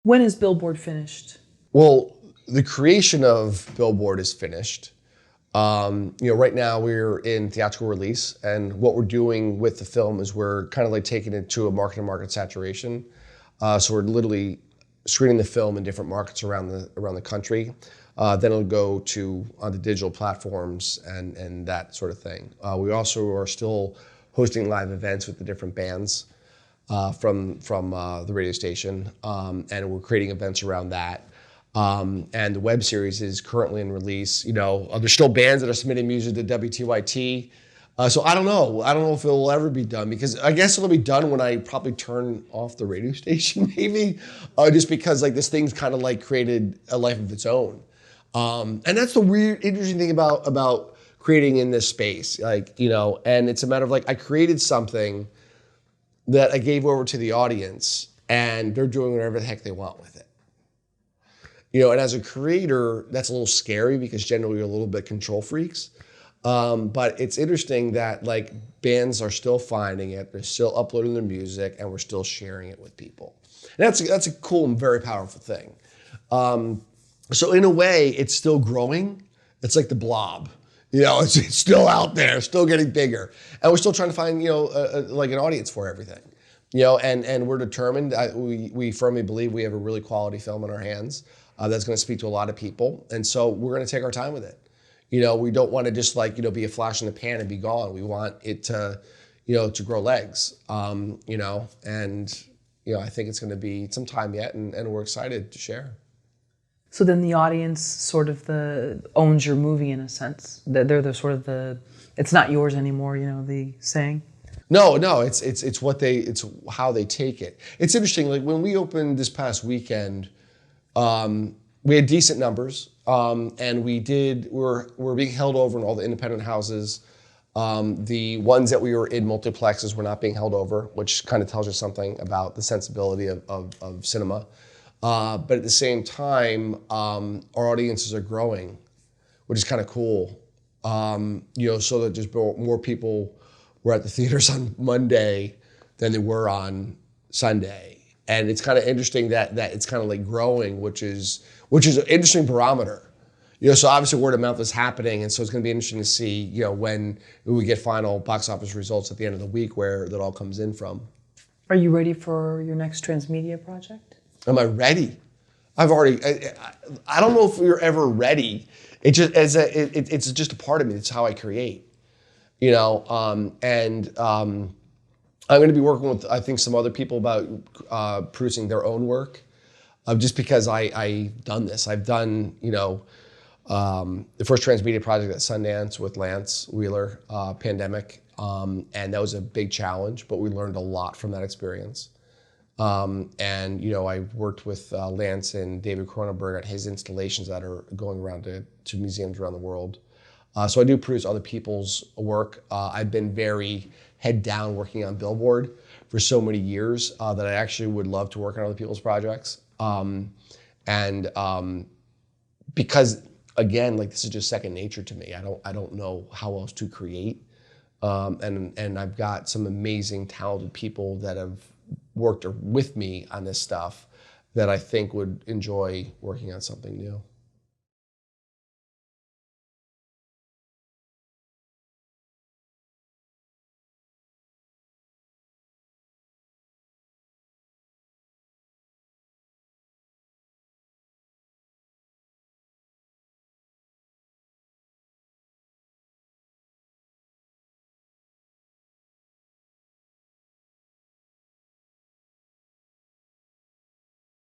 When is Billboard finished? Well, the creation of Billboard is finished. Right now we're in theatrical release, and what we're doing with the film is we're kind of like taking it to a market saturation. So we're literally screening the film in different markets around the country. Then it'll go to on the digital platforms and that sort of thing. We also are still hosting live events with the different bands from the radio station, and we're creating events around that. And the web series is currently in release. There's still bands that are submitting music to WTYT. So I don't know. I don't know if it will ever be done, because I guess it'll be done when I probably turn off the radio station, maybe, just because like this thing's kind of like created a life of its own. And that's the weird, interesting thing about creating in this space, and it's a matter of like I created something that I gave over to the audience, and they're doing whatever the heck they want with it. And as a creator, that's a little scary because generally we're a little bit control freaks. But it's interesting that like bands are still finding it, they're still uploading their music, and we're still sharing it with people. And that's a cool and very powerful thing. So in a way, it's still growing. It's like the blob. It's still out there, still getting bigger, and we're still trying to find like an audience for everything. And we're determined. We firmly believe we have a really quality film in our hands that's going to speak to a lot of people, and so we're going to take our time with it. We don't want to just be a flash in the pan and be gone. We want it to, to grow legs. And I think it's going to be some time yet, and we're excited to share. So then the audience sort of owns your movie in a sense. They're the sort of it's not yours anymore, the saying. No, it's how they take it. It's interesting. Like when we opened this past weekend, we had decent numbers, and we're being held over in all the independent houses. The ones that we were in multiplexes were not being held over, which kind of tells you something about the sensibility of cinema. But at the same time, our audiences are growing, which is kind of cool. So that just more people were at the theaters on Monday than they were on Sunday. And it's kind of interesting that it's kind of like growing, which is an interesting barometer. So obviously word of mouth is happening, and so it's going to be interesting to see, when we get final box office results at the end of the week where that all comes in from. Are you ready for your next transmedia project? Am I ready? I don't know if we're ever ready. It's just a part of me. It's how I create, I'm going to be working with, I think, some other people about producing their own work, just because I've done this. I've done, the first transmedia project at Sundance with Lance Wheeler, pandemic, and that was a big challenge, but we learned a lot from that experience. I worked with Lance and David Cronenberg at his installations that are going around to museums around the world. So I do produce other people's work. I've been very head down working on Billboard for so many years that I actually would love to work on other people's projects. Because again, like this is just second nature to me. I don't know how else to create. And I've got some amazing, talented people that have worked with me on this stuff that I think would enjoy working on something new.